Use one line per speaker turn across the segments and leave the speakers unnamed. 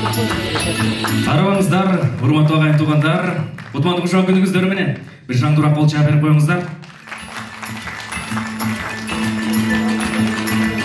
Арабаңыздар, урматтуу агайын туугандар, кутмандуу кушак күнүңүздөр менен бир жандурак кол чаап берип коюңуздар.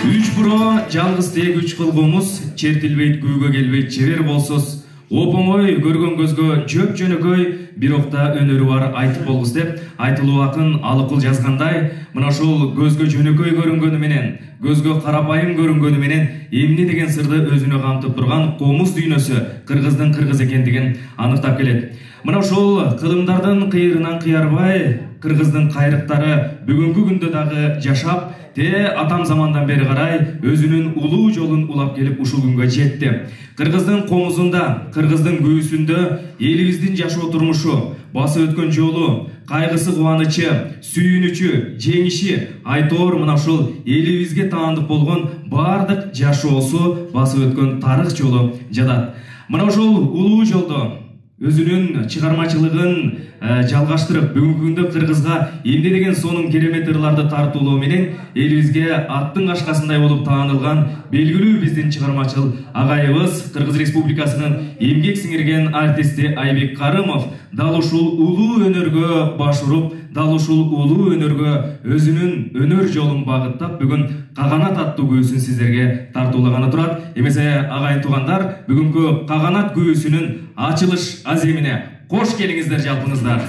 3 буро жалгыз тег 3 кылгумуз, чертилбейт, күүгө келбейт, чебер болсоз, оп-оңой көргөн көзгө жөп жөнөкөй бир окта өнөрү бар айтып болгус деп айтылуу акын Алыкул жазгандай, мына ушул көзгө жөнөкөй көрүнгөнү менен, көзгө карапайым көрүнгөнү менен эмне деген сырды өзүнө камтып турган комуз дүйнөсү кыргыздын кыргыз экендигин аныктап келет. Мына ушул кылымдардын кыйырынан кыярбай, кыргыздын кайрыктары бүгүнкү күндө дагы жашап, атам замандан бери карай өзүнүн улуу жолун улап келип ушул күнгө жетти. Кыргыздын комузунда, кыргыздын күүсүндө элибиздин жашоо турмушу, басып өткөн жолу, кайгысы, кубанычы, сүйүнүчү, жеңиши, айтоор мына ушул элибизге таандык болгон бардык жашоосу, басып өткөн тарых жолу жатат. Мына ушул улуу жолдо өзүнүн чыгармачылыгын жалгаштырып, бүгүнкү күндө кыргызга эмне деген сонун керемет ырларды тартуулоо менен элибизге аттын кашкасындай болуп таанылган белгилүү биздин чыгармачыл агайыбыз, Кыргыз Республикасынын эмгек сиңирген артисти Айбек Карымов дал ушул улуу өнөргө баш уруп, дал ушул улуу өнөргө өзүнүн өнөр жолун багыттап, бүгүн Каганат аттуу күүсүн сиздерге тартуулаганы турат. Эмесе агайын туугандар, бүгүнкү Каганат күүсүнүн ачылыш аземине кош келиңиздер жалпыңыздар.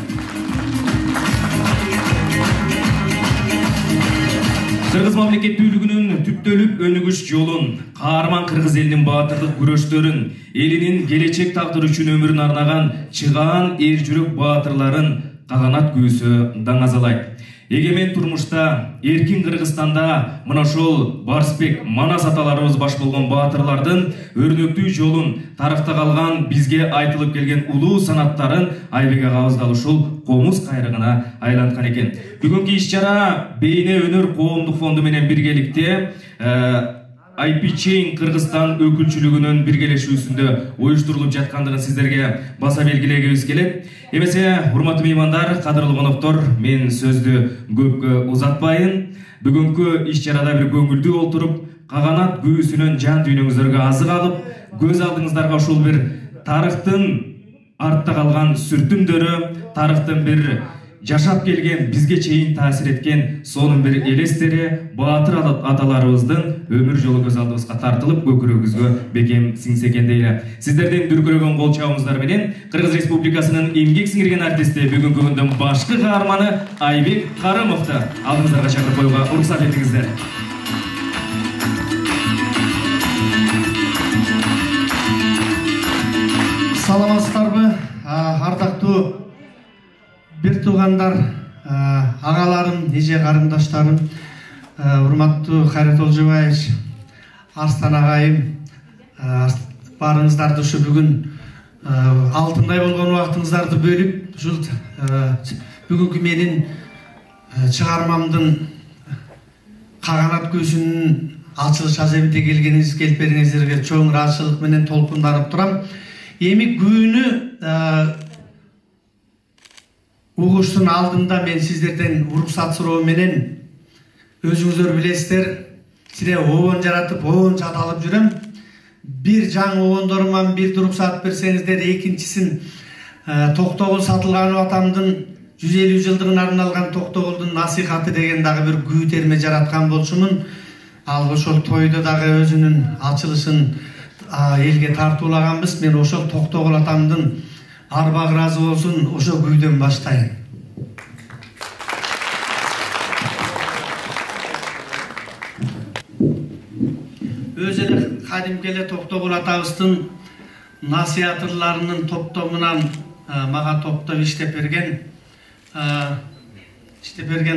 Кыргыз мамлекеттүүлүгүнүн түптөлүп өнүгүш жолун, каарман кыргыз элинин баатырлык күрөштөрүн, элинин келечек тагдыры үчүн өмүрүн арнаган чыгаан эр жүрөк баатырларын Каганат күүсү даңазалайт. Эгемен турмушта, эркин Кыргызстанда мына ушул Барсбек, Манас аталарыбыз баш болгон баатырлардын өрнөктүү жолун, тарыхта калган бизге айтылып келген улуу санаттарын Айбек агабыз дал ушул комуз кайрыгына айланткан экен. Бүгүнкү иш-чара Бейне өнөр коомдук фонду менен биргеликте IPChain Кыргызстан өкүлчүлүгүнүн биргелешүүсүндө уюштурулуп жаткандыгын сиздерге баса белгилегибиз келет. Эмесе, урматтуу меймандар, кадырлуу коноктор, мен сөздү көпкө узатпайын. Бүгүнкү иш-чарада бир көңүлдүү олтуруп, Каганат күүсүнүн жан дүйнөңүздөргө азык алып, көз алдыңыздарга ушул бир тарыхтын артта калган сүртүмдөрү, тарыхтын бир жашап келген, бизге чейин таасир эткен сонун бир элестери, баатыр аталарыбыздын өмүр жолу көз алдыбызга тартылып, көкүрөгүбүзгө бекем сиңсе экен дейли. Сиздердин дүркүрөгөн кол чабыңыздар менен Кыргыз Республикасынын эмгек сиңирген артисти, бүгүнкү күндүн башкы каарманы Айбек Карымовду алдыңыздарга чакырып коюуга уруксат этиңиздер.
Саламатсыздарбы, ардактуу бир туугандар, агаларым, эже карындаштарым, урматтуу Кайрат Олжобаевич, Арстан агайым, барыңыздарды ушу бүгүн алтындай болгон убактыңыздарды бөлүп, ушул бүгүнкү менин чыгармамдын Каганат күүсүнүн ачылыш аземине келгениңиз, келип бериңиздерге чоң ыраазычылык менен толкунданып турам. Эми күүнү угуштун алдында мен сиздерден уруксат суроо менен, өзүңүздөр билесиздер, сире обон жаратып, обон чаталып жүрөм. Бир жаңы обондоруман бир уруксат берсеңиздер, экинчисин Токтогул Сатылганов атамдын 150 жылдыгына арналган Токтогулдун насыйхаты деген дагы бир күү терме жараткан болчумун. Ал ошол тойдо дагы өзүнүн ачылышын элге тартуулаганбыз. Мен ошол Токтогул атамдын арбагы ыраазы болсун, ошо күүдөн баштайын. Өзү эле кадимки эле Токтогул атабыздын насыйатырларынын топтомунан мага топтоп иштеп берген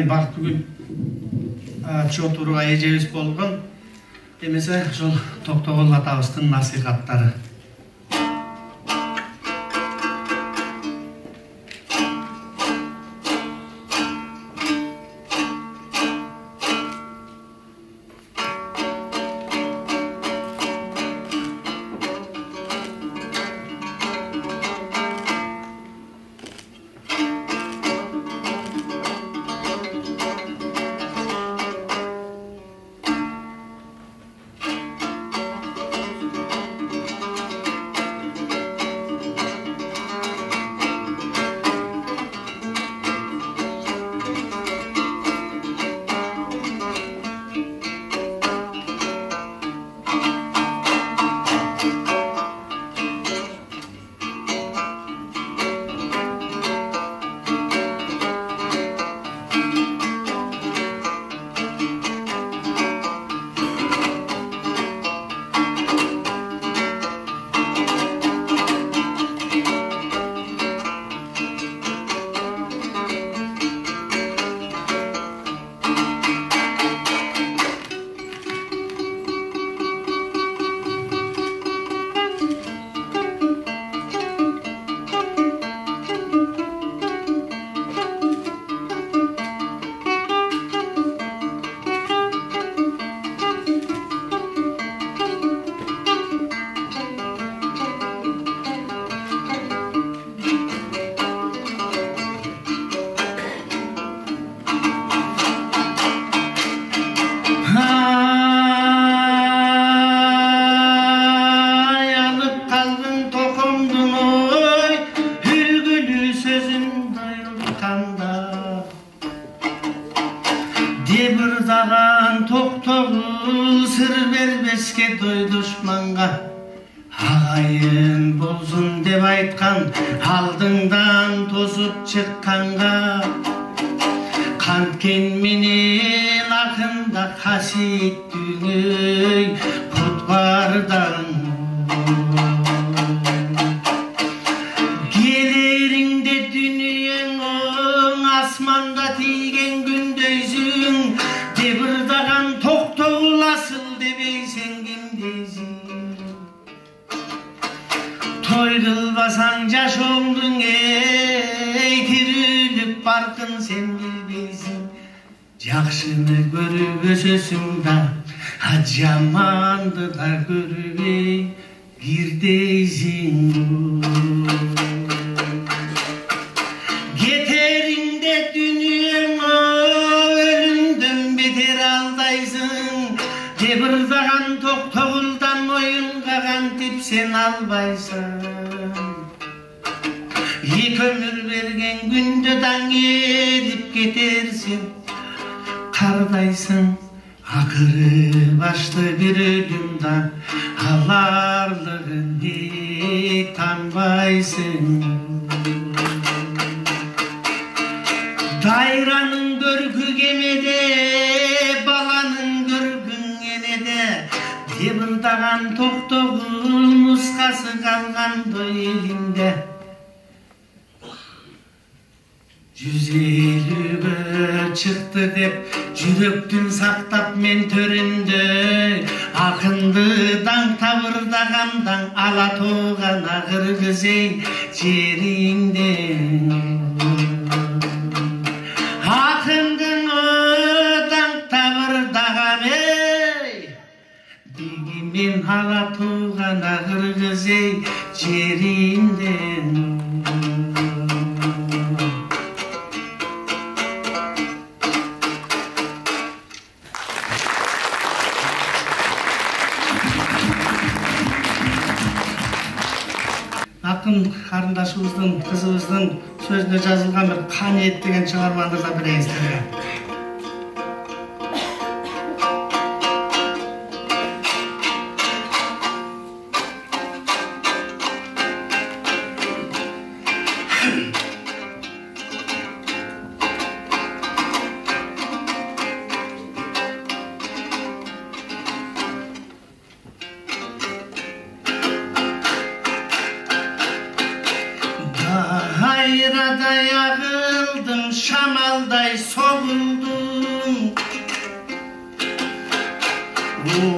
Бактыгүл Чотурова эжебиз болгон. Эмесе ошол Токтогул атабыздын насыйхаттары. sır berbeske doy düşmanға. Ағайын болсын деп айтқан, алдыңдан тосып шыққанға. Қанткен менен ақында қасиеттің құт бардан. Келеріңде дүниеңнің асманда тиген күндейсің, дебірдаған тоқтоғыл асыл демейсің кімдейсің. Той қылбасаң жашоңдың тіріліп барқын сен білбейсің. Жақшыны көріп өсесің да, жаманды да көрбей кирдейсің. Кетеріңде дүниеңе өлімден бетер алдайсың, дебірдаған тоқтоғылдан ойынға қантип сен албайсың. Екі өмір берген күнді таң едіп кетерсің, қардайсың. Ақыры башты бір өлімда аларлығын не танбайсың. Дайраның көркі кемеде, баланың көркің енеде, дебірдаған тоқтоғыл нұсқасы қалған елінде. 150-ге шықты деп жүректің сақтап мен төрінде, ақынды даң табырдағандан алатоған ағыр күзей жерінде. Ақындың даң табырдаған дегенмен алатоған ағыр күзей жерінде. Ақын қарындашымыздың, қызымыздың сөзіне жазылған бір қанет деген шығарманы да білесіздер. Ayraday ağıldım, şamalday soğuldum.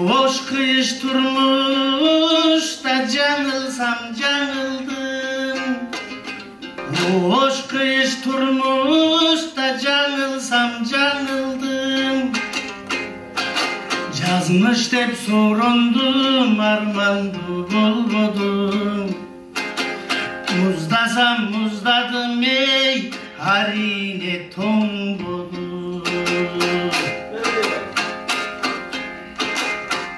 Hoş kış turmuş da canılsam canıldım. Hoş kış turmuş da canılsam canıldım. Yazmış dep sorundum, armandı bolmadım. Muzdasam muzdadım ey, harine tombodu.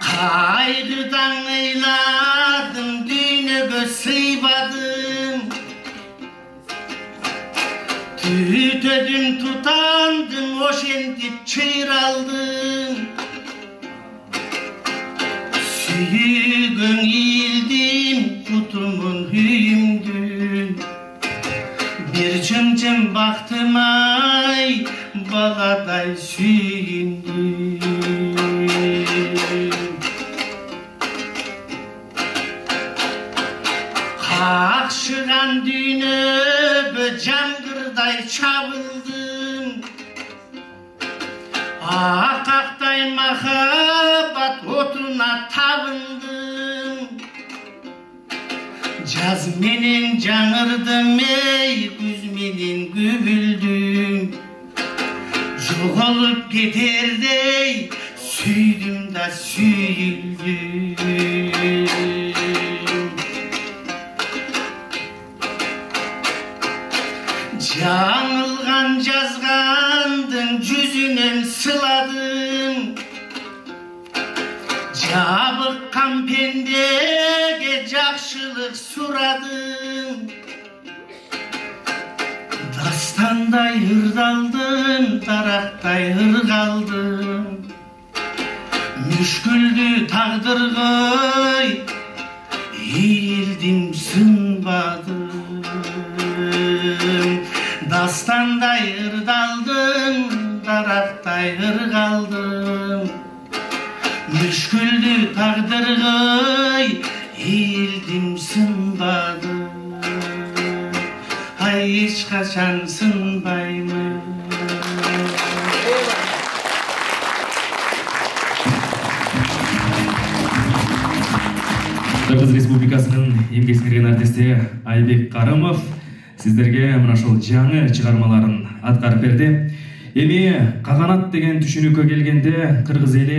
Kaygıdan eyladım, düğüne sıybadım. Tütedim tutandım, oşentip çığıraldım. Süyügün ildim, kutumun hüyümdün. Bir cımcım baktım ay, baladay süyündüm. Kakşıgan düğüne cangırday çabıldım. Akaktay mahabat otuna tabındım. Caz menen жаңырдым ey, güz menen gübüldüm. Жоғалып кетердей süydüm da süyüldüm. Жаңылған жазғандың жүзінен сыладым. Жабыққан пендеге жақшылық сұрадым. Дастандай ырдалдым, дарақтай ырғалдым. Müşküldü taqdırgıy eğildim sınbadım. Dastanday ırdaldım, daraqtay ırgaldım. Müşküldü taqdırgıy eğildim sınbadım. Ay hiç kaçan sınbayım.
Кыргыз Республикасынын эмгек сиңирген артисти Айбек Карымов сиздерге мына ушул жаңы чыгармаларын аткарып берди. Эми каганат деген түшүнүккө келгенде кыргыз эли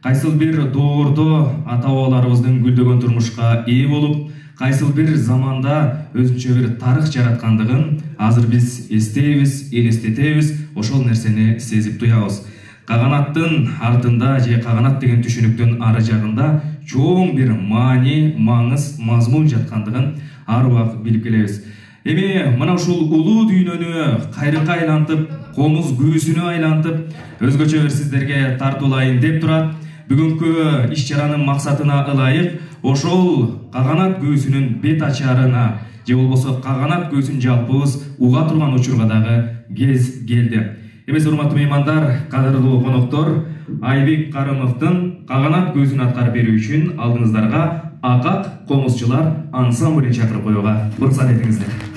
кайсыл бир доордо ата бабаларыбыздын гүлдөгөн турмушка ээ болуп, кайсыл бир заманда өзүнчө бир тарых жараткандыгын азыр биз эстейбиз, элестетебиз, ошол нерсени сезип туябыз. Каганаттын артында же каганат деген түшүнүктүн ары жагында чоң бир маани, маңыз, мазмун жаткандыгын ар убак билип келебиз. Эми мына ушул улуу дүйнөнү кайрыкка айлантып, комуз күүсүнө айлантып, өзгөчө бир сиздерге тартуулайын деп турат. Бүгүнкү иш-чаранын максатына ылайык ошол каганат күүсүнүн бет ачарына же болбосо каганат күүсүн жалпыбыз уга турган учурга дагы кез келди. Эмес урматтуу меймандар, кадырлуу коноктор, Айбек Карымовдун каганат көзүн аткарып берүү үчүн алдыңыздарга Акак комузчулар ансамблин чакырып коюуга уруксат этиңиздер.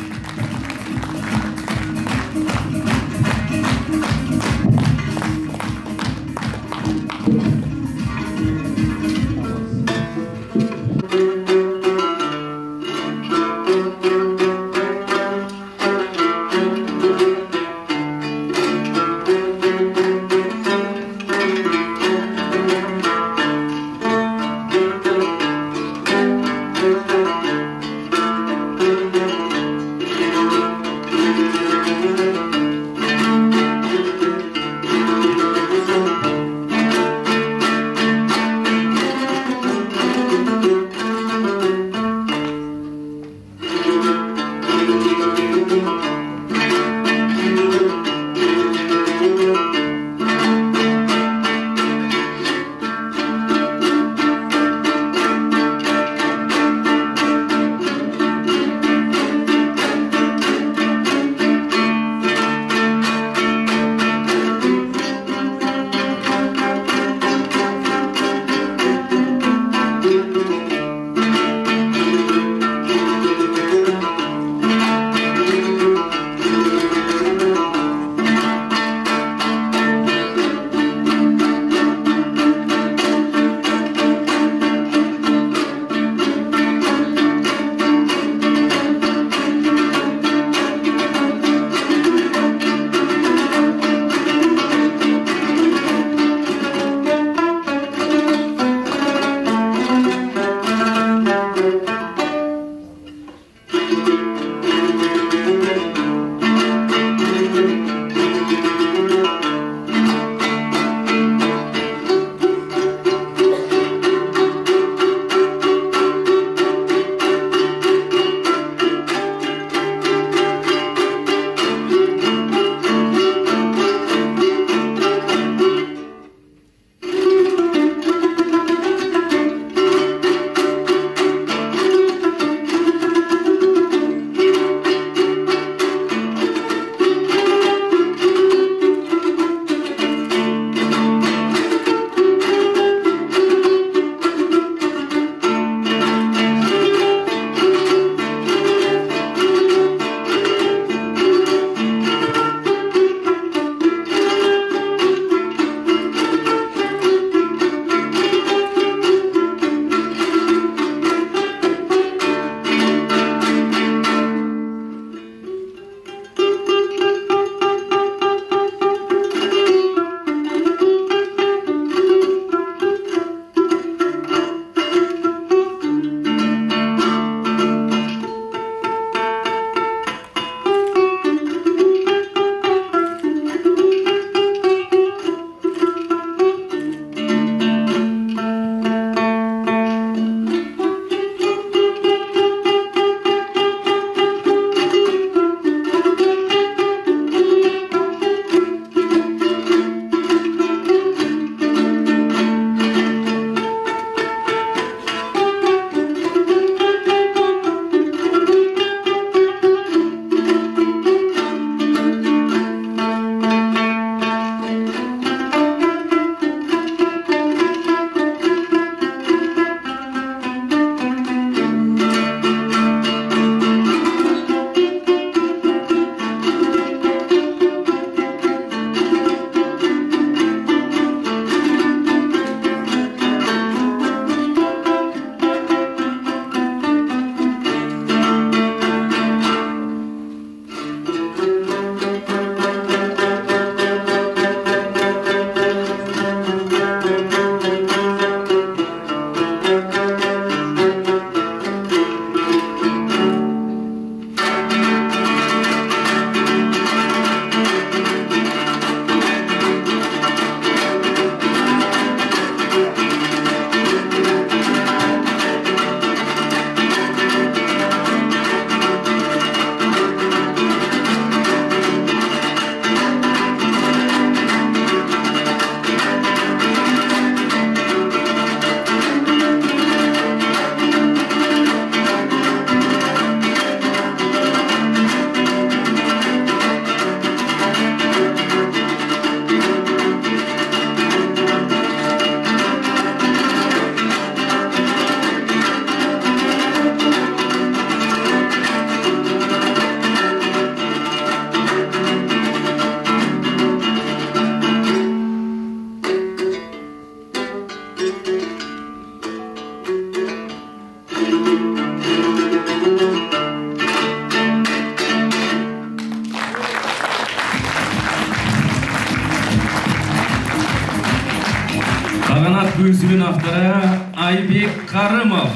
күүсүнүн автору Айбек Карымов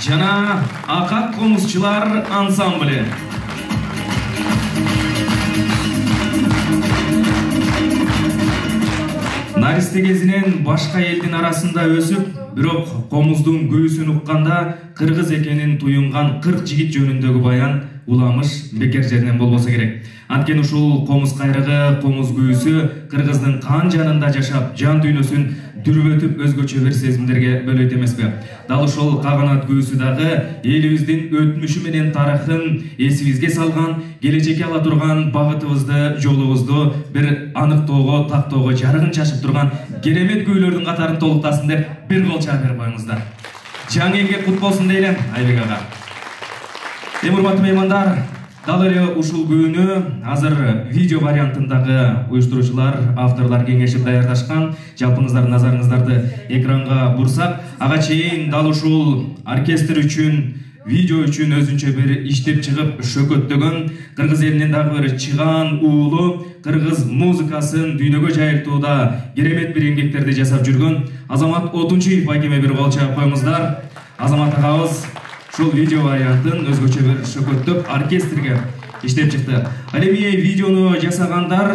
жана Акак комузчулар ансамблі. Наристе кезинен башка элдин арасында өсүп, бирок комуздун күүсүн укканда кыргыз экенин туюнган 40 жигит жөнүндөгү баян уламыш бекер жеринен болбосо керек. Анткени ушул комуз кайрыгы, комуз күүсү кыргыздын кан жанында жашап, жан дүйнөсүн дүрбөтүп өзгөчө бир сезимдерге бөлөйт эмеспи. Дал ошол каганат күүсү дагы элибиздин өтмүшү менен тарыхын эсибизге салган, келечекке ала турган багытыбызды, жолубузду бир аныктоого, тактоого жарыгын чачып турган керемет күүлөрдүн катарын толуктасын деп бир кол чаа берип коюңуздар. Жаңы эмгек кут болсун дейлем Айбек ага. Урматтуу меймандар, дал эле ушул күүнү азыр видео вариантындагы уюштуруучулар, авторлор кеңешип даярдашкан. Жалпыңыздардын назарыңыздарды экранга бурсак, ага чейин дал ушул оркестр үчүн, видео үчүн өзүнчө бир иштеп чыгып шөкөттөгөн, кыргыз элинин дагы бир чыгаан уулу, кыргыз музыкасын дүйнөгө жайылтууда керемет бир эмгектерди жасап жүргөн Азамат Отунчуев айкеме бир кол чаап коюңуздар. Азамат агабыз ушул видео вариантын өзгөчө бир шөкөттөп оркестрге иштеп чыкты. Ал эми видеону жасагандар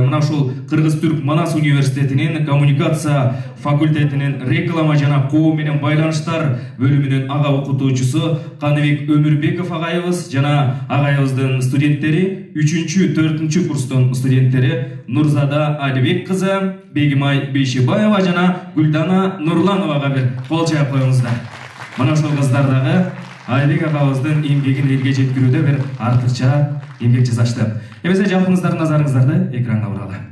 мына ушул Кыргыз-Түрк Манас университетинин коммуникация факультетинин реклама жана коом менен байланыштар бөлүмүнүн ага окутуучусу Каныбек Өмүрбеков агайыбыз жана агайыбыздын студенттери 3-4 курстун студенттери Нурзада Алибек кызы, Бегимай Бейшебаева жана Гүлдана Нурлановага бир кол чаап коюңуздар. Мына ушул кыздардагы Айбек агабыздын эмгегин элге жеткирүүдө бир артыкча эмгек жасашты. Эмесе жалпыңыздардын назарыңыздарды экранга буралы.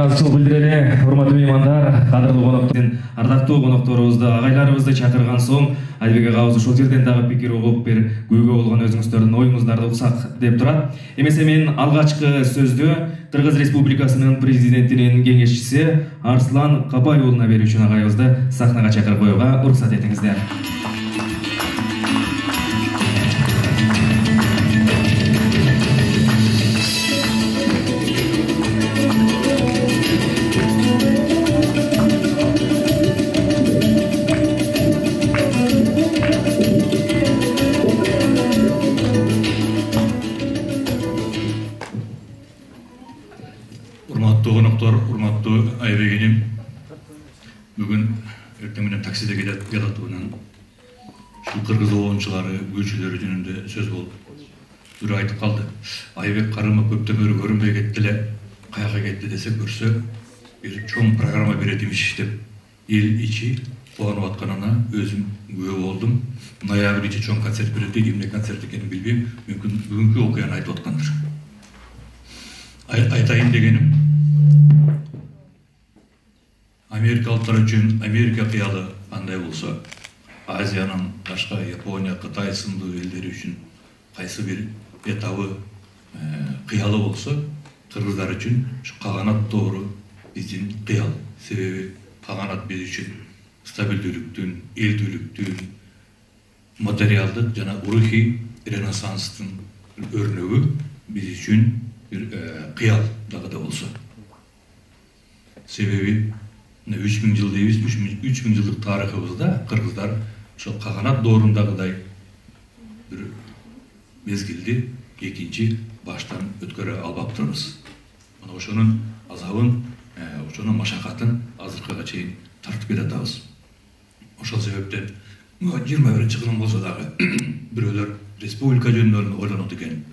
ыраазычылык билдирели. Урматтуу меймандар, кадырлуу коноктор, ардактуу конокторубузду, агайларыбызды чакырган соң Айбек агабыз ушул жерден дагы пикир угуп, бир күйгө болгон өзүңүздөрдүн оюңуздарды уксак деп турат. Эмесе мен алгачкы сөздү Кыргыз Республикасынын президентинин кеңешчиси Арслан Капай уулуна берүү үчүн агайыбызды сахнага чакырып коюуга уруксат этиңиздер.
Урматтуу Айбегеним, бүгүн эртең менен таксиде келатыбынан ушул кыргыз оончулары, күйчүлөрү жөнүндө сөз болуп, бирөө айтып калды. Айбек Карымов көптөн бери көрүнбөй кетти эле, каяка кетти десе көрсө, бир чоң программа берет имиш деп эл ичи кубанып атканына өзүм күбө болдум. Ноябрь ичи чоң концерт берет, эмне концерт экенин билбейм, мүмкүн бүгүнкү окуяны айтып аткандыр. Айтайын дегеним, америкалыктар үчүн Америка кыялы кандай болсо, Азиянын башка Япония, Кытай сындуу элдери үчүн кайсы бир этабы кыялы болсо, кыргыздар үчүн каганат тоору биздин кыял. Себеби каганат биз үчүн стабилдүүлүктүн, элдүүлүктүн, материалдык жана рухий ренессанстын өрнөгү биз үчүн бир кыял дагы да болсо. Себеби 3000 жыл дейбиз, 3000 жылдык тарыхыбызда кыргыздар ошол каганат доорундагыдай бир мезгилди экинчи баштан өткөрө албаптырбыз. Мына ошонун азабын, ошонун машакатын азыркыга чейин тартып келатабыз. Ошол себептен 21-кылым болсо дагы бирөөлөр республика жөнүндө ойлонот экен,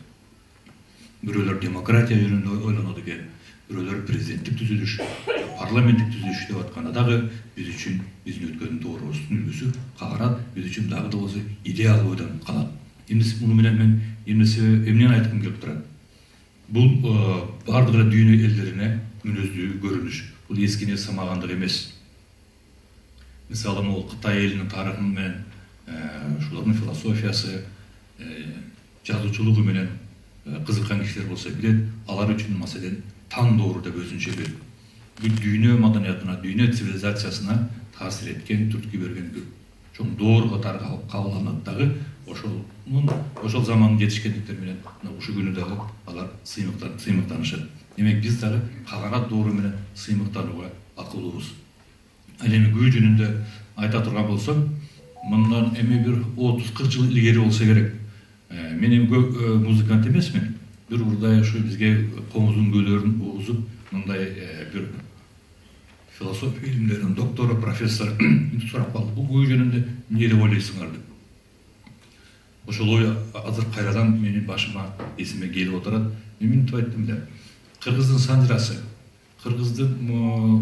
бирөөлөр демократия жөнүндө ойлонот экен, бирөөлөр президенттик түзүлүш, парламенттик түзүлүш деп атканда дагы биз үчүн биздин өткөн доорубуздун үлгүсү каганат биз үчүн дагы да болсо идеал бойдон калат. Муну менен мен эмнени айткым келип турат? Бул бардык эле дүйнө элдерине мүнөздүү көрүнүш. Бул эскине самагандык эмес. Мисалы, могул Кытай элинин тарыхы менен, ушулардын философиясы, жазуучулугу менен кызыккан кишилер болсо билет, алар үчүн маселен таң доору деп өзүнчө бир дүйнө маданиятына, дүйнө цивилизациясына таасир эткен, түрткү берген бир чоң доор катары кабылданат дагы. Ошол замандын жетишкендиктери менен ушул күнү дагы алар сыймыктанышат. Демек биз дагы каганат доору менен сыймыктанууга акылыбыз. Ал эми күй жөнүндө айта турган болсом, мындан эми бир 30-40 жыл илгери болсо керек. Мен эми музыкант эмесмин. Бир урдай ушу бизге комуздун күүлөрүн угузуп, мындай бир философия илимдеринин доктору, профессор сурап калды. Бул күй жөнүндө эмне деп ойлойсуңар деп. Ошол ой азыр кайрадан менин башыма, эсиме келип отурат. Мен мынтип айттым да, кыргыздын санжырасы, кыргыздын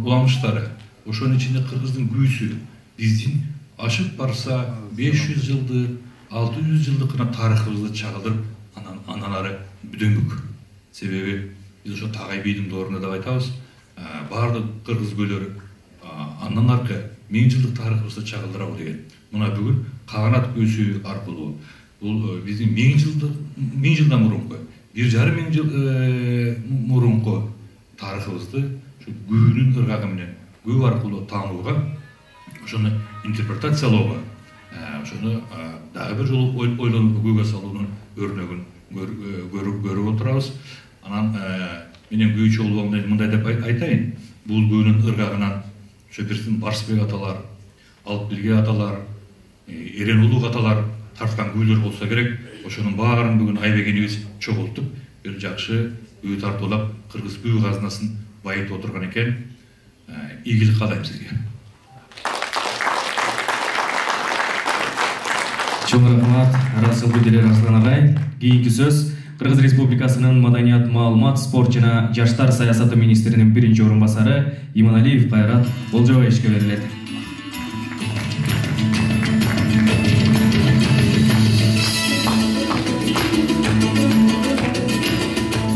уламыштары, ошонун ичинде кыргыздын күйсү биздин ашып барса 500 жылдык, 600 жылдык тарыхыбызды чагылдырып, андан ары бүдөмүк. Себеби биз ошо Тагай бийдин доорунда деп айтабыз, бардык кыргыз күүлөрү андан аркы 1000 жылдык тарыхыбызды чагылдырабы деген. Мына бүгүн каганат күйсү аркылуу бул биздин 1000 жылдан мурунку, 1,5 жыл мурунку тарыхыбызды ушу күүнүн ыргагы менен, күү аркылуу таанууга, ошону интерпретациялоого, ошону дагы бир жолу ойлонуп күүгө салуунун өрнөгүн көрүп отурабыз. Анан менен күйчү болуп мындай деп айтайын. Бул күүнүн ыргагынан ошо биздин Барсбек аталар, Алпбилге аталар, Эрен улуг аталар тарткан күүлөр болсо керек. Ошонун баарын бүгүн Айбегенибиз чогултуп, бир жакшы күү тартуулап, кыргыз күү казынасын байытып отурган экен. Ийгилик каалайм сизге.
Чоң рахмат, Расыл Бүдүлер Арслан агай. Кийинки сөз Кыргыз Республикасынын маданият, маалымат, спорт жана жаштар саясаты министринин биринчи орун басары Иманалиев Кайрат Болжобаевичке берилет.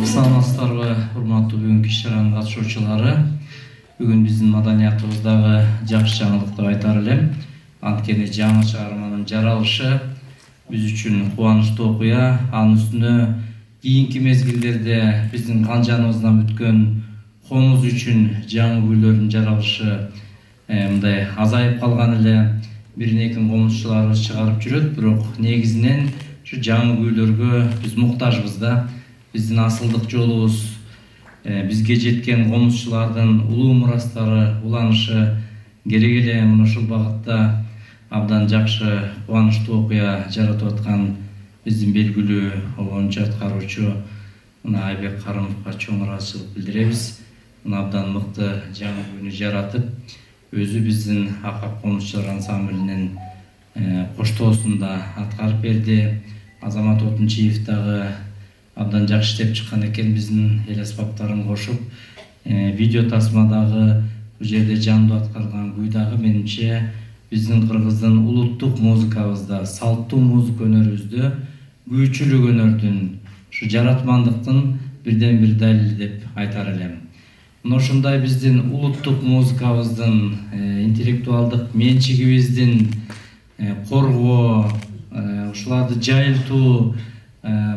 Саламатсыздарбы, урматтуу бүгүнкү иш чаранын катышуучулары. маданиятыбыздагы жакшы жаңылык деп айтар элем. Анткени жаңы чыгарманын жаралышы биз үчүн кубанычтуу окуя. Анын үстүнө кийинки мезгилдерде биздин кан жаныбыздан бүткөн комуз үчүн жаңы күйлөрдүн жаралышы мындай азайып калган эле. Бирин-экин комузчуларыбыз чыгарып жүрөт, бирок негизинен ушу жаңы күйлөргө биз муктажбыз да. Биздин асылдык жолубуз бизге жеткен комузчулардын улуу мурастары уланышы керек эле. Мына ушул багытта абдан жакшы кубанычтуу окуя жаратып аткан биздин белгилүү обончу аткаруучу мына Айбек Карымовго чоң ыраазычылык билдиребиз. Мына абдан мыкты жаңы күнү жаратып, өзү биздин Акак комузчулар ансамблинин коштоосунда аткарып берди. Азамат Отунчиев дагы абдан жакшы иштеп чыккан экен, биздин эл аспаптарын кошуп. Видео тасмадагы бул жерде жандуу аткарылган күй дагы менимче биздин кыргыздын улуттук музыкабызда, салттуу музыка өнөрүбүздө күйчүлүк өнөрдүн, ушу жаратмандыктын бирден бир далили деп айтар элем. Мына ушундай биздин улуттук музыкабыздын, интеллектуалдык менчигибиздин коргоо, ушуларды жайылтуу,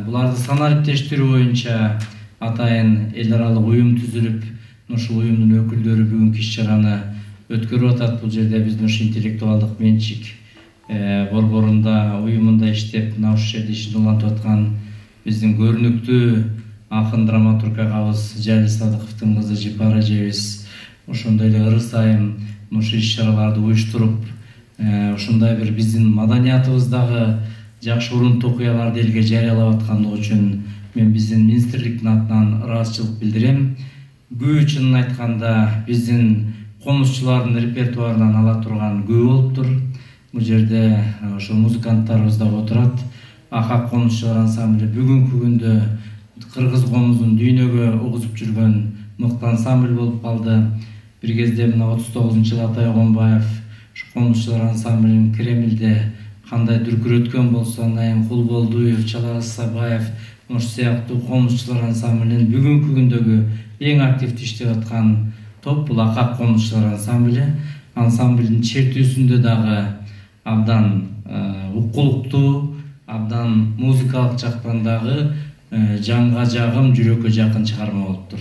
буларды санариптештирүү боюнча атайын эл аралык уюм түзүлүп, ушул уюмдун өкүлдөрү бүгүнкү иш-чараны өткөрүп атат. Бул жерде биздин ушу интеллектуалдык менчик борборунда, уюмунда иштеп, мына ушул жерде ишин улантып аткан биздин көрүнүктүү акын драматург агабыз Жалил Садыковдун кызы Жипара эжебиз ошондой эле ырыс айым ушу иш-чараларды уюштуруп, ушундай бир биздин маданиятыбыздагы жакшы урунтуу окуяларды элге жарыялап аткандыгы үчүн мен биздин министрликтин атынан ыраазычылык билдирем. Күй чынын айтканда биздин комузчулардын репертуарынан ала турган күй болуптур. Бул жерде ошо музыканттарыбыз да отурат. Акак комузчулар ансамбли бүгүнкү күндө кыргыз комузун дүйнөгө угузуп жүргөн мыкты ансамбль болуп калды. Бир кезде мына 39-жылы Атай Огонбаев ушу комузчулар ансамблинин Кремлде кандай дүркүрөткөн болсо, Найым Кулболдуев, Чалаз Сабаев ошол сыяктуу комузчулар ансамблинин бүгүнкү күндөгү эң активдүү иштеп аткан топ бул Акак комузчулар ансамбли. Ансамблдин чертүүсүндө дагы абдан укулуктуу, абдан музыкалык жактан дагы жанга жагым, жүрөккө жакын чыгарма болуптур.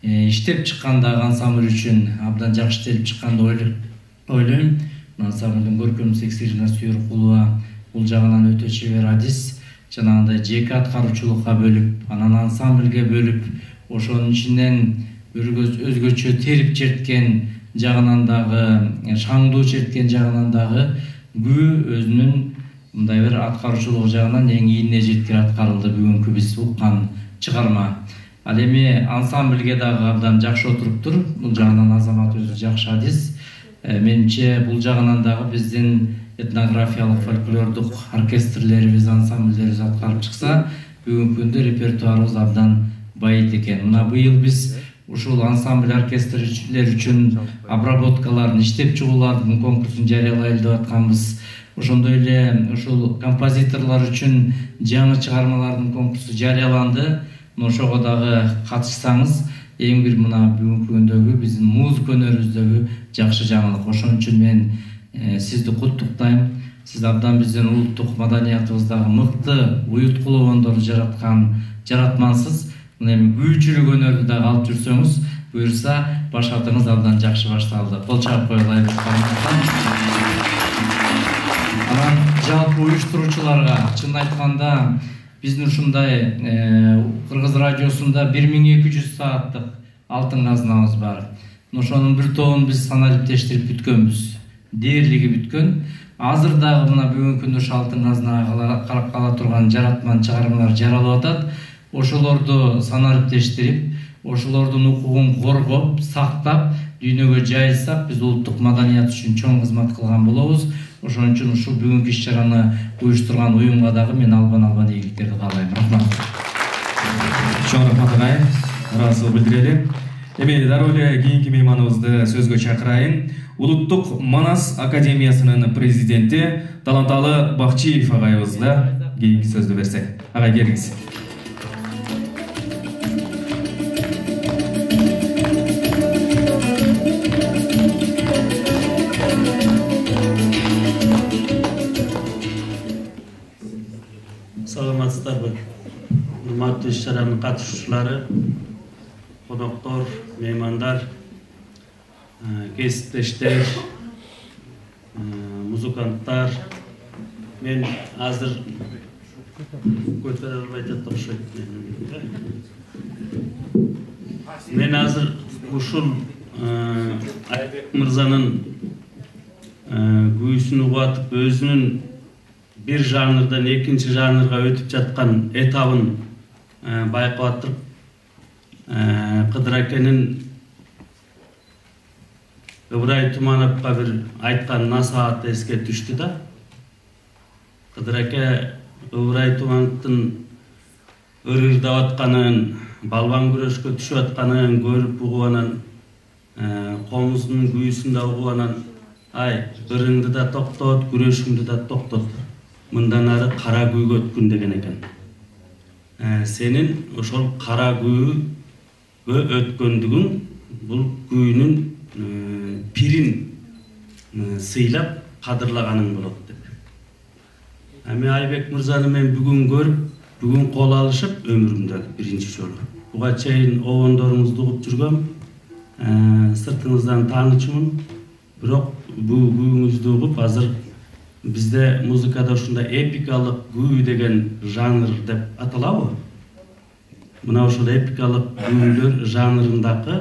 Иштеп чыккан дагы ансамбль үчүн абдан жакшы иштелип чыккан деп ойлойм. Ансамблдин көркөм секретарына Сүйөркулова бул жагынан өтө чебер адис, жанагындай жеке аткаруучулукка бөлүп, анан ансамблге бөлүп, ошонун ичинен өзгөчө терип черткен жагынан дагы, шаңдуу черткен жагынан дагы күй өзүнүн мындай бир аткаруучулук жагынан эң ийине жеткир аткарылды бүгүнкү биз уккан чыгарма. Ал эми ансамблге дагы абдан жакшы отуруптур. Бул жагынан Азамат өзү жакшы адис. Менимче бул жагынан дагы биздин этнографиялык фольклордук оркестрлерибиз, ансамбльдерибиз аткарып чыкса, бүгүнкү күндө репертуарыбыз абдан байыт экен. Мына быйыл биз ушул ансамбль оркестрлер үчүн обработкаларын, иштеп чыгуулардын конкурсун жарыялайлы деп атканбыз. Ошондой эле ушул композиторлор үчүн жаңы чыгармалардын конкурсу жарыяланды. Ошого дагы катышсаңыз, эң бир мына бүгүнкү күндөгү биздин музыка өнөрүбүздөгү жакшы жаңылык. Ошон үчүн мен сизди куттуктайм. Сиз абдан биздин улуттук маданиятыбыздагы мыкты уюткулуу ондорду жараткан жаратмансыз. Мына эми күйчүлүк өнөрдү дагы алып жүрсөңүз, буюрса башатыңыз абдан жакшы башталды. Кол чаап коелайбыз. Анан жалпы уюштуруучуларга чын айтканда биздин ушундай Кыргыз радиосунда 1200 сааттык алтын казнабыз бар. Ошонун бир тобун биз санариптештирип бүткөнбүз. Дээрлиги бүткөн. Азыр дагы мына бүгүнкү күндө ушу алтын казнага карап кала турган жаратман чыгармалар жаралып атат. Ошолорду санариптештирип, ошолордун укугун коргоп, сактап, дүйнөгө жайылсак, биз улуттук маданият үчүн чоң кызмат кылган болобуз. Ошон үчүн ушул бүгүнкү иш-чараны уюштурган уюмга дагы мен албан ийгиликтерди каалайм. Рахмат.
Чоң рахмат агай. Ыраазычылык билдирели. Эми дароо эле кийинки мейманыбызды сөзгө чакырайын. Улуттук Манас академиясынын президенти Таланталы Бакчиев агайыбызга кийинки сөздү берсек. Агай, келиңиз.
чаранын катышуучулары, коноктор, меймандар, кесиптештер, музыканттар. Мен азыр көтөрө албай жатып окшойт. Мен азыр ушул Айбек мырзанын күйүүсүн угатып, өзүнүн bir жанрдан экинчи жанрга өтүп жаткан этабын байкап атып, Кыдыр акенин Ыбырай Тумановго бир айткан насааты эске түштү да. Кыдыр аке Ыбырай Тумановдун ырырдап атканын, балбан күрөшкө түшүп атканын көрүп угуп анан, комуздун күйүүсүн да угуп анан, ай, ырыңды да токтот, күрөшүңдү да токтот. Мындан ары кара күйгө өткүн деген экен. Сенин ошол кара күйгө өткөндүгүң бул күйүүнүн пирин сыйлап кадырлаганың болот деп. Эми Айбек мырзаны мен бүгүн көрүп, бүгүн кол алышып өмүрүмдө биринчи жолу. Буга чейин обондоруңузду угуп жүргөм, сыртыңыздан таанычмын, бирок бул күйүүңүздү угуп азыр бизде музыкада ушундай эпикалык күйүү деген жанр деп аталабы? Мына ошол эпикалык күйүүлөр жанрындагы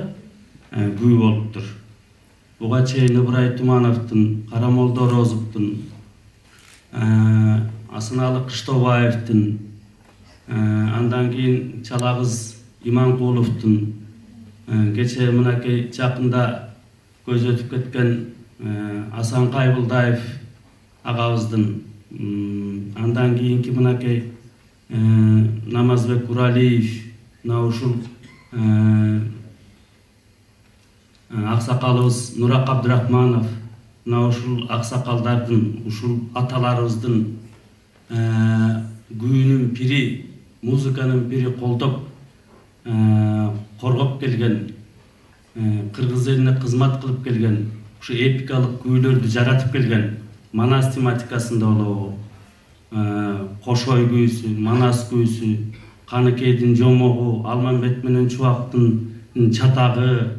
күйүү болуптур. Буга чейин Ыбырай Тумановдун, Карамолдо Орозовдун, Асыналы Кыштобаевдин, андан кийин Чалагыз Иманкуловдун, кече мынакей жакында көз өтүп кеткен Асан Кайбылдаев агабыздын, андан кийинки мынакей Намазбек Уралиев, мына ушул аксакалыбыз Нурак Абдырахманов, мына ушул аксакалдардын, ушул аталарыбыздын күйүүнүн пири, музыканын пири колдоп, коргоп келген, кыргыз элине кызмат кылып келген, ушу эпикалык күйүүлөрдү жаратып келген, Манас тематикасында болобу, Кошой күйүүсү, Манас күйүүсү, Каныкейдин Жомогу, Алмамбет менен Чубактын Чатагы,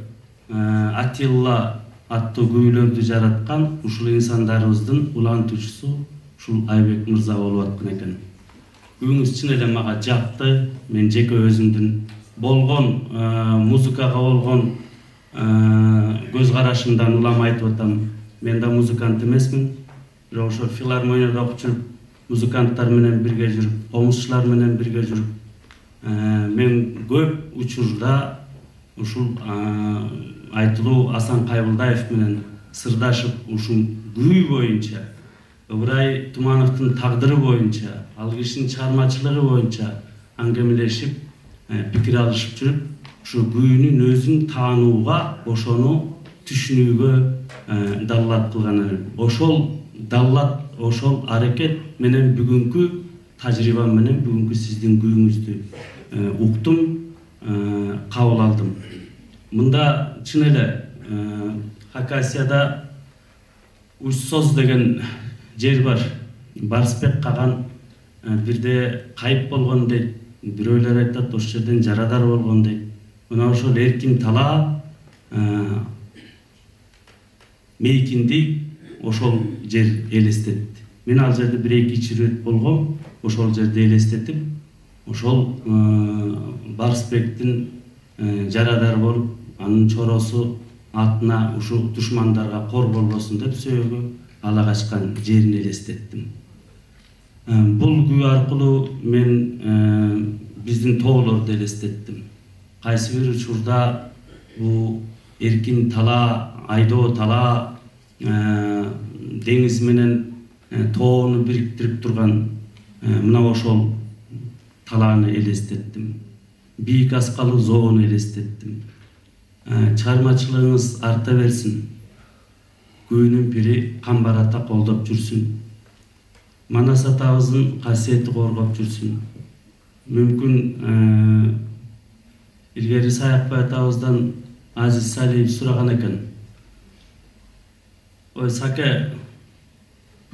Атилла аттуу күйүүлөрдү жараткан ушул инсандарыбыздын улантуучусу ушул Айбек мырза болуп аткан экен. Күйүүңүз чын эле мага жакты. Мен жеке өзүмдүн болгон музыкага болгон көз карашымдан улам айтып атам. Мен да музыкант эмесмин. Бирок ошо филармонияда окуп жүрүп, музыканттар менен бирге жүрүп, комузчулар менен бирге жүрүп, мен көп учурда ушул айтылуу Асан Кайбылдаев менен сырдашып, ушул күйүү боюнча, Ыбырай Тумановдун тагдыры боюнча, ал кишинин чыгармачылыгы боюнча аңгемелешип, пикир алышып жүрүп, ушу күйүүнүн өзүн таанууга, ошону түшүнүүгө даллат кылганы. Ошол даллат, ошол аракет менен бүгүнкү тажрыйбам менен бүгүнкү сиздин күйүүңүздү уктум, кабыл алдым. Мында чын эле Хакасияда Уч-Соз деген жер бар. Барсбек Каган бирде кайып болгон дейт. Бирөөлөр айтат, ошол жерден жарадар болгон дейт. Мына ошол эркин талаа мейкинди ошол жер элестетти. Мен ал жерде 1-2 ирет болгом, ошол жерде элестетип, ошол Барсбектин жарадар болуп, анын чоросу атына ушул душмандарга кор болбосун деп сөөгө ала качкан жерин элестеттим. Бул күйүү аркылуу мен биздин тоолорду элестеттим. Кайсы бир учурда бул эркин талаа, айдоо талаа, деңиз менен тоону бириктирип турган мына ошол талааны элестеттим. Бийик аскалуу зоону элестеттим. Чыгармачылыгыңыз арта берсин. Күйүүнүн пири камбар ата колдоп жүрсүн. Манас атабыздын касиети коргоп жүрсүн. Мүмкүн илгери Саякбай атабыздан Азиз Салиев сураган экен. Ой, Саке,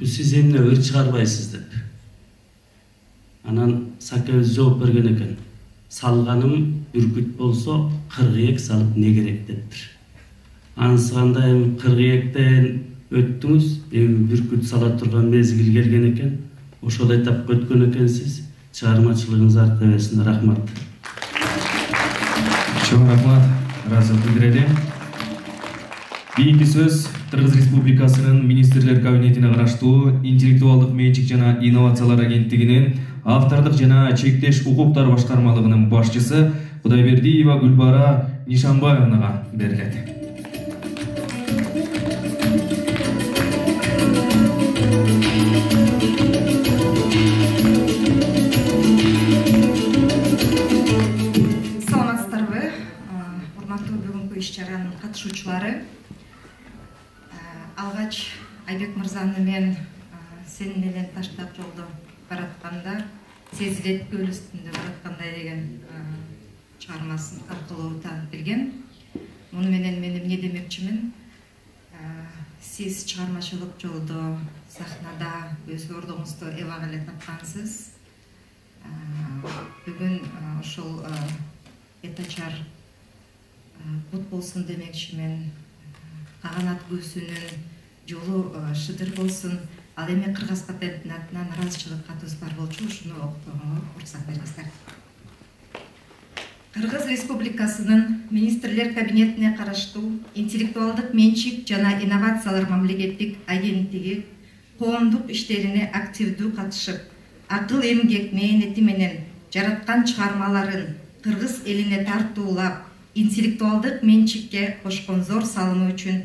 сиз эмне ыр чыгарбайсыз деп. Анан Сакебиз жооп берген экен. салганым бүркүт болсо 40 салып не керек дептир. Анысында эми 40-тен өттүңүз, эми бүркүт сала турган мезгил келген экен. Ошол этапка өткөн экенсиз. Чыгармачылыгыңыз арта берсин. Рахмат.
Чоң рахмат. Ыраазычылык билдирели. Кийинки сөз Кыргыз Республикасынын Министрлер Кабинетине караштуу интеллектуалдык менчик жана инновациялар агенттигинин автордук жана чектеш укуктар башкармалыгынын башчысы Кудайбердиева Гүлбара Нишанбаевнага берилет.
Саламатсыздарбы, урматтуу бүгүнкү иш-чаранын катышуучулары. Алгач Айбек мырзаны мен сен менен таштап жолдо баратканда, сезилет көл үстүндө бараткандай деген чыгармасын аркылуу таанып келген. Муну менен мен эмне демекчимин? Сиз чыгармачылык жолдо, сахнада өз ордуңузду эбак эле тапкансыз. Бүгүн ошол этачар бут болсун демекчимин. Каганат көсүнүн жолу шыдыр болсун. Ал эми Кыргыз патенттин атынан ыраазычылык катыбыз бар болчу, ушуну окутууга уруксат бериңиздер. Кыргыз Республикасынын Министрлер Кабинетине караштуу интеллектуалдык менчик жана инновациялар мамлекеттик агенттиги коомдук иштерине активдүү катышып, акыл эмгек мээнети менен жараткан чыгармаларын кыргыз элине тартуулап, интеллектуалдык менчикке кошкон зор салымы үчүн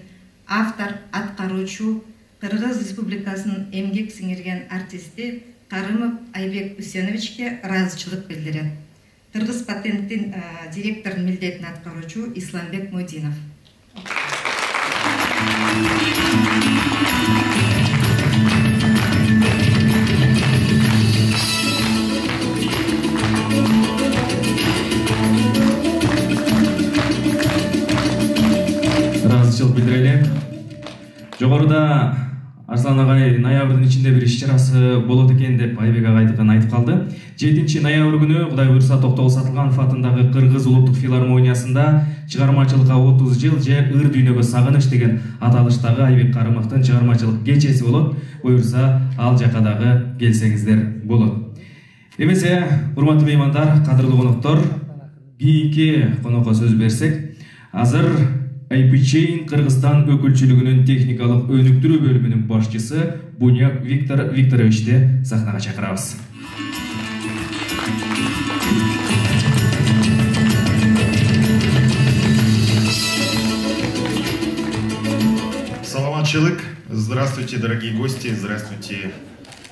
автор, аткаруучу Кыргыз Республикасынын эмгек сиңирген артисти Карымов Айбек Үсеновичке ыраазычылык билдирет. Кыргыз патенттин директорунун милдетин аткаруучу Исламбек Модинов.
Ыраазычылык билдирели. Жогоруда Арслан агай ноябрдын ичинде бир иш-чарасы болот экен деп Айбек агайдыкын айтып калды. 7 ноябрь күнү Кудай буйрса Токтогул Сатылганов атындагы Кыргыз улуттук филармониясында чыгармачылыкка 30 жыл же ыр дүйнөгө сагыныч деген аталыштагы Айбек Карымовдун чыгармачылык кечеси болот. Буйрса ал жака дагы келсеңиздер болот. Эмесе, урматтуу меймандар, кадырлуу коноктор, кийинки конокко сөз берсек, азыр IPChain Кыргызстан өкүлчүлүгүнүн техникалык өнүктүрүү бөлүмүнүн башчысы Буняк Виктор Викторовичти сахнага чакырабыз.
Саламатчылык. Здравствуйте, дорогие гости. Здравствуйте,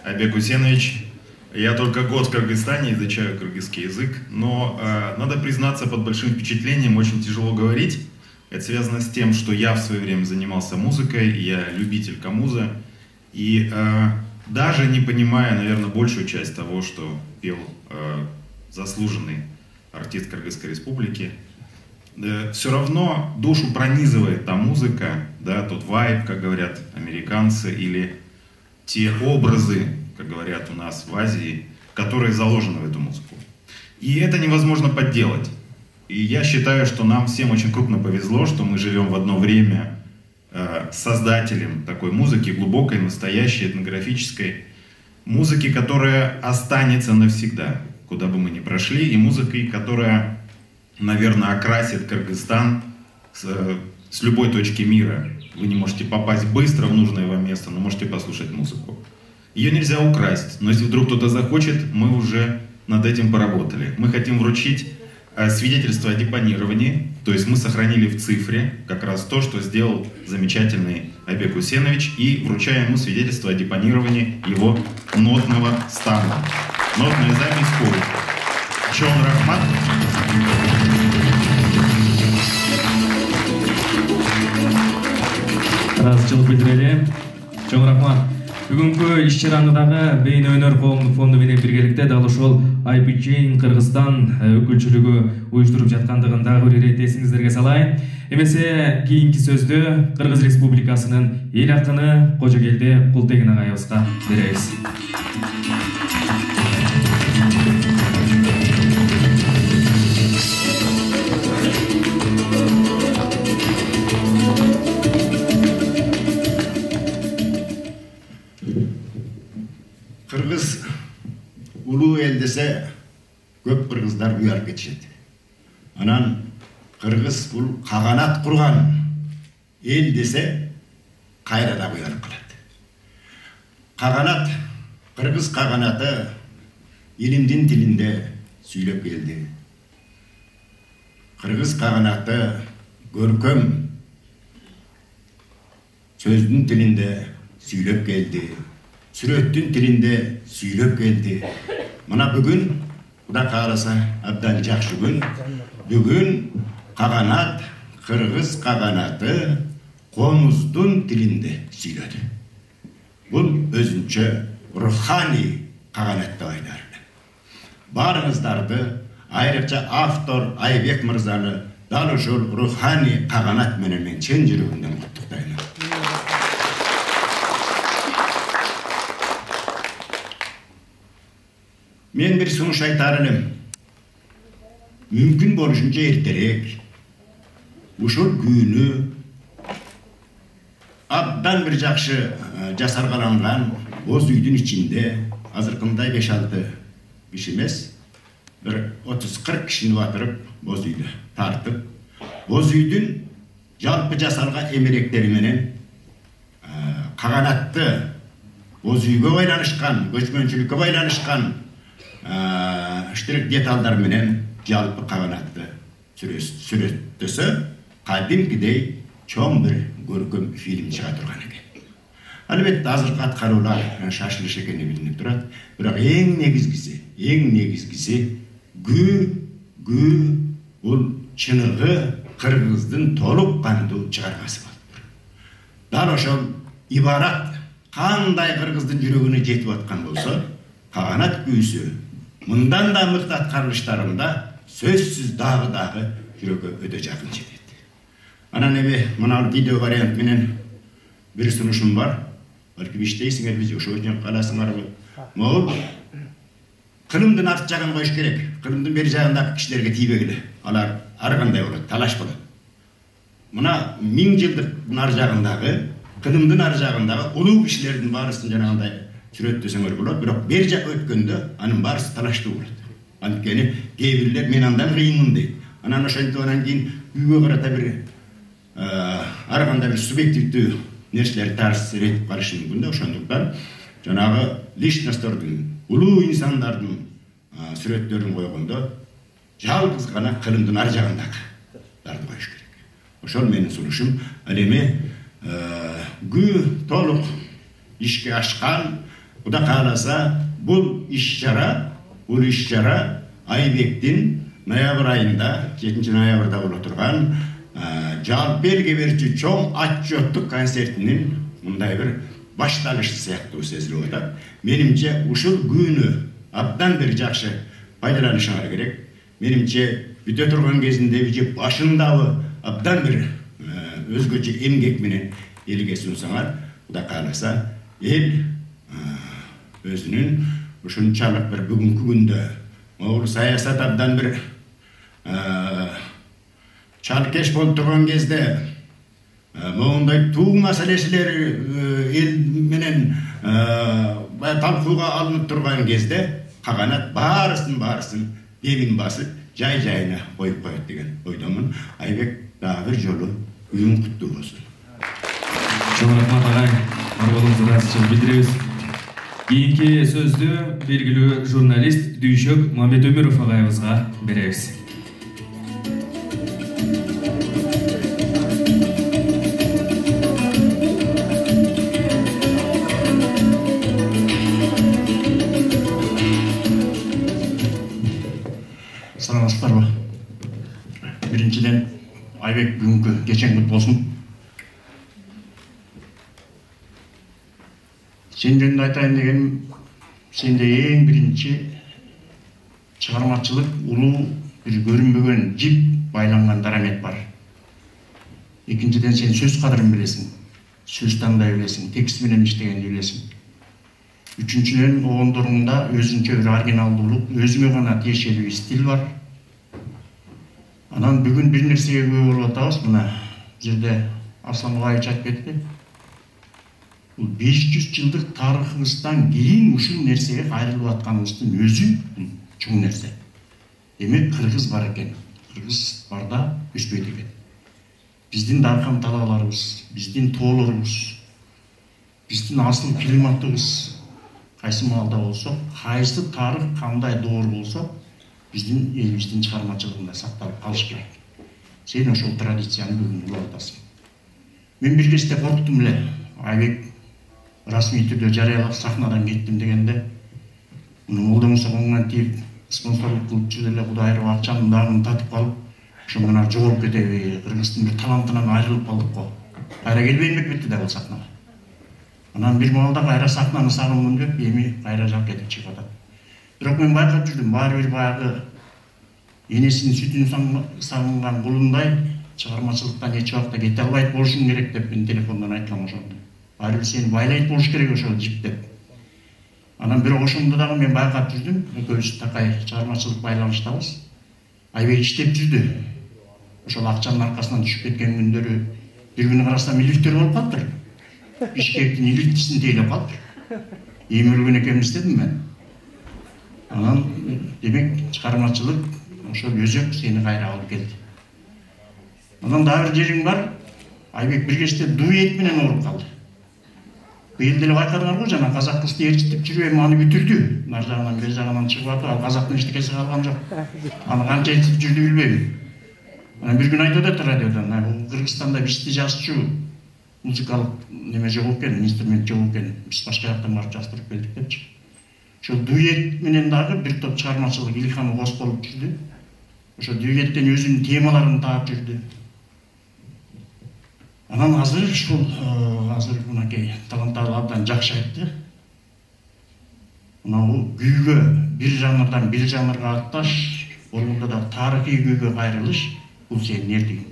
Айбек Усенович. Я только год в Кыргызстане, изучаю кыргызский язык, но надо признаться, под большим впечатлением очень тяжело говорить. Это связано с тем, что я в свое время занимался музыкой, я любитель камуза, и даже не понимая, наверное, большую часть того, что пел заслуженный артист Кыргызской республики, все равно душу пронизывает та музыка, да, тот вайб, как говорят американцы, или те образы, как говорят у нас в Азии, которые заложены в эту музыку. И это невозможно подделать. И я считаю, что нам всем очень крупно повезло, что мы живем в одно время создателем такой музыки, глубокой, настоящей, этнографической музыки, которая останется навсегда, куда бы мы ни прошли, и музыкой, которая, наверное, окрасит Кыргызстан с любой точки мира. Вы не можете попасть быстро в нужное вам место, но можете послушать музыку. Ее нельзя украсть, но если вдруг кто-то захочет, мы уже над этим поработали. Мы хотим вручить свидетельство о депонировании, то есть мы сохранили в цифре как раз то, что сделал замечательный Айбек Усенович, и вручаем ему свидетельство о депонировании его нотного стана. Нотная запись ходит. Чон Рахмат.
Ыраазычылык билдирели. Чоң рахмат. Бүгүнкү иш-чараны дагы Бейне өнөр коомдук фонду менен биргеликте дал ошол IPChain Кыргызстан өкүлчүлүгү уюштуруп жаткандыгын дагы бир ирет эсиңиздерге салайын. Эмесе кийинки сөздү Кыргыз Республикасынын эл акыны Кожогелди Култегин агайыбызга беребиз.
Kırgız ulu el dese köp kırgızlar uyarıp ketişeti. Anan Kırgız bul kaganat kurgan el dese kayra da uyarıp kılады. Kaganat, Kırgız kaganatı ilimdin tilinde süylep geldi. Kırgız kaganatı görküm sözdün tilinde süylep geldi. Sürettün tilinde süylep geldi. Mana bugün Kuda kalasa abdan jakşı gün. Bugün kaganat, Kırgız kaganatı komuzdun tilinde süyledi. Bu özünçe ruhani kaganatta oynar. Barınızdardı ayrıca автор Aybek Mırzanı dal uşul ruhani kaganat menen çen жүрөгүндөн куттуктайм. Men bir sunuş aytarım. Mümkün boluşunca erterek uşul günü abdan bir jakşı jasargalangan oz üydün içinde azırkınday 5-6 kişi emes, bir 30-40 kişini batırıp boz üydü tartıp, boz üydün jalpı jasalga emerekleri menen kaganatты boz üyge baylanışkan, göçmönçülükke baylanışkan iştirik detallar menen jalpı kaganatты sürettese kadimkidey çoğun bir görküm film çığa turgan eken. Albatta azırkı atkarular şaşılış ekeni bilinip durat. Biroq eng negizgisi gü ul çınığı Kırgızdın tolup kanıdı çıkarması boluptur. Dal oşol ibarat kanday Kırgızdın жүрөгүнө жетip atkan bolsa, kaganat güysü mından da mıқты atkarılışlarında sözsüz dağı жүрөгкө öde jakın жетет. Ana nebe mına video variant menen bir sunuşum var. Belki işteysiңер biz ошо үчүн каласыңарбы? Могул Kırımdın art jagын koyuş gerek. Kırımdın beri jagındaki kişilerge тийбегиле. Alar ar kanday bolot, talaş bolot. Mına 1000 жылдык nar jagındagı, Kırımdın ar jagındagı uluu kişilerдин barысын janagындай сүрөттөсөңөр bolot. Biroq beri jak ötkөндө anын barысы talaştуу bolot. Antkeni kээ men andan kıyınmын дейт. Anan oşontип анан кийин үйгө карата bir ar kanday bir subъективдүү nerseleri tartışır etip karışın günde oşonduktan janagı lичносттордун, uluu insanlardын сүрөттөрүн койгондо жалгыз гана Кырымдын ар жагындагыларды коюш керек. Ошол менин сунушум. Ал эми гү толук ишке ашкан, Куда кааласа бул иш чара Айбектин ноябрь айында 7 ноябрда боло турган жалп белге берчү чоң отчеттук концертинин мындай bir башталышы сыяктуу сезилип атат. Менимче ушул күнү абдан бир жакшы пайдаланышыңар керек. Менимче бүтө турган кезинде же башындабы абдан бир өзгөчө эмгек менен элге сунсаңар, Куда кааласа эл өзүнүн ушунчалык bir бүгүнкү күндө могул саясат абдан bir çarkeş bolup turgan кезде moğunday tuu masalesileri el menen talkuga alınıp turgan кезде kaganat barısın devin basıp jay-jayına koyup koyat degen oydomun. Aybek daha bir jolu uyum kutlu olsun.
Çok rahmat ağay. Arbalığınızı razıçılık bildiririz. Keyinki sözdü belgili jurnalist Dүйшөк Мамет Өмүров ağayыбызга беребиz.
Саламатсыздарбы? Биринчиден Айбек бүгүнкү кечен кут болсун. Sen жөнүндө айтайын дегеним, сенде эң биринчи чыгармачылык улуу бир көрүнбөгөн жип байланган дарамет бар. Экинчиден сен сөз кадырын билесиң, сөз таңдай билесиң, текст менен иштегенди билесиң. Үчүнчүдөн оңдоруңда өзүнчө бир оригиналдуулук, өзүңө гана тиешелүү стиль бар. Анан бүгүн бир нерсеге күбө болуп атабыз. Мына жерде Аслан Мугаевич айтып кетти.
Бул 500 жылдык тарыхыбыздан кийин ушул нерсеге кайрылып атканыбыздын өзү чоң нерсе. Демек кыргыз бар экен. Кыргыз барда өспөйт экен. Биздин даркан талааларыбыз, биздин тоолорубуз, биздин асыл климатыбыз кайсы маалда болсо, кайсы тарых кандай доор болсо, биздин элибиздин чыгармачылыгында сакталып калыш керек. Сен ошол традицияны бүгүн улап атасың. Мен бир кезде корктум эле. Айбек расмий түрдө жарыялап сахнадан кеттим дегенде, муну молдоңузга оңган тип спонсорлук кылып жүрүп эле Кудай айрып акчанын дагын татып калып, ошо мына жоголуп кетеби, Кыргыздын бир талантынан айрылып калдык го. Кайра келбейм деп кетти да бул сахнага. Анан бир маалда кайра сахнаны сагындым деп, эми кайра жак кетип чыгып атат. Бирок мен байкап жүрдүм, баары бир баягы энесинин сүтүн сагынган кулундай чыгармачылыктан эч убакта кете албайт болушуң керек деп мен телефондон айткам ошондо. Баары бир сени байлайт болуш керек ошол жип деп. Анан бирок ошондо дагы мен байкап жүрдүм, экөөбүз такай чыгармачылык байланыштабыз. Айбек иштеп жүрдү. Ошол акчанын аркасынан түшүп кеткен күндөрү бир күнү карасам иликтер болуп калыптыр. Бишкектин иликтисин тейлеп калыптыр. Эми өлгөн экенбиз дедим мен. Анан демек чыгармачылык ошол өзөк сени кайра алып келди. Анан дагы бир жериң бар. Айбек бир кечте дуэт менен ооруп калды. Быйыл деле байкадыңар го, жана казак кызды ээрчитип жүрүп эми аны бүтүрдү. Нар жагынан бер жагынан чыгып атып, ал казактын эчтекеси калган жок. Аны канча ээрчитип жүрдү билбейм. Анан бир күн айтып атат радиодон, Кыргызстанда бизди жазчу музыкалык неме жок экен, инструмент жок экен. Биз башка жактан барып жаздырып келдик депчи. Ошол дуэт менен дагы бир топ чыгармачылык илхам кос болуп жүрдү. Ошо дуэттен өзүнүн темаларын таап жүрдү. Анан азыр ушул мынакей таланттуу абдан жакшы айтты. Мына күйгө бир жанрдан бир жанрга атташ, болгондо да тарыхый күйгө кайрылыш бул сенин эрдигиң.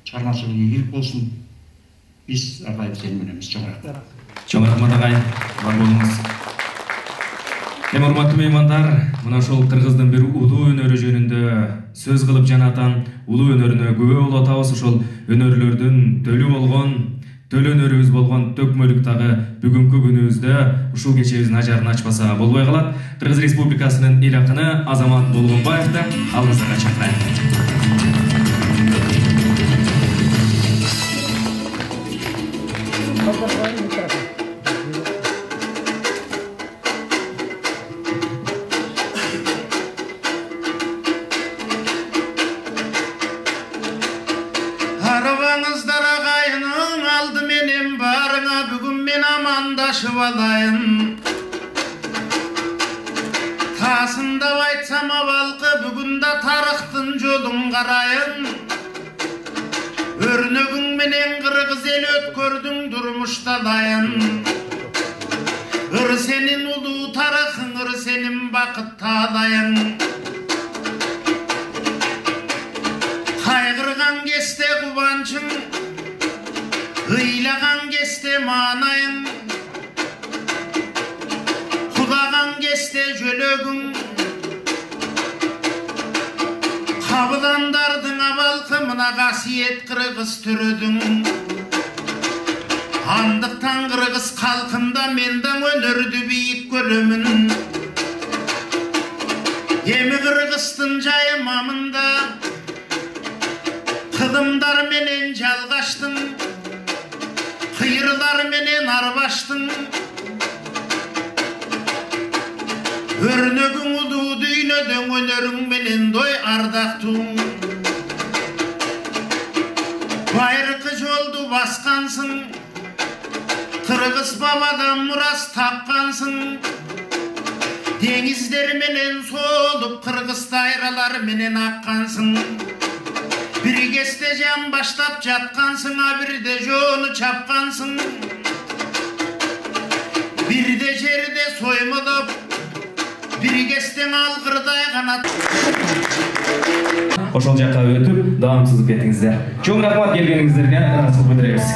Чыгармачылык ийгилик болсун. Биз ар дайым сени мененбиз. Чоң рахмат.
Чоң рахмат агай, бар болуңуз. Эми урматтуу меймандар, мына ошол кыргыздын бир улуу өнөрү жөнүндө сөз кылып жанатан улуу өнөрүнө күбө болуп атабыз. Ошол өнөрлөрдүн төлү болгон, төл өнөрүбүз болгон Төкмөлүк дагы бүгүнкү күнүбүздө ушул кечебиздин ажарын ачпаса болбой калат. Кыргыз Республикасынын эл акыны Азамат Болгонбаевди алдыңызга чакырайм.
Арабаңыздар ағайының алды менен барыңа бүгін мен амандашып алайын. Тасындап айтсам абалқы бүгінде тарықтың жолын қарайын. Өрнөгүң менен кыргыз эл өткөрдүң турмушталайын. Ыр сенин улуу тарыхың, ыр сенин бакыт таалайын. Кайгырган кезде кубанчың, ыйлаган кезде маанайың, кулаган кезде жөлөгүң, кабыландардың абалкы мына касиет кыргыз төрөдүң. Андыктан кыргыз калкында мен да өнөрдү бийик көрөмүн. Эми кыргыздын жайымамында кыдымдар менен жалгаштың, кыйырлар менен арбаштың. Өрнөгүң улуу дүйнөдөң, өнөрүң менен дой ардактуң. Байыркы жолду баскансың, кыргыз бабадан мурас тапкансың. Деңиздер менен солуп, кыргыз дайралар менен аккансың. Bir keste can başlap жаткансың, bir de жону çapkansың. Bir de жерде soymulup, bir kesteң algırday kanat.
Ошол жакка өтүп, давам сызып кетиңиздер. Чоң рахмат келгениңиздерге, ыраазычылык билдиребиз.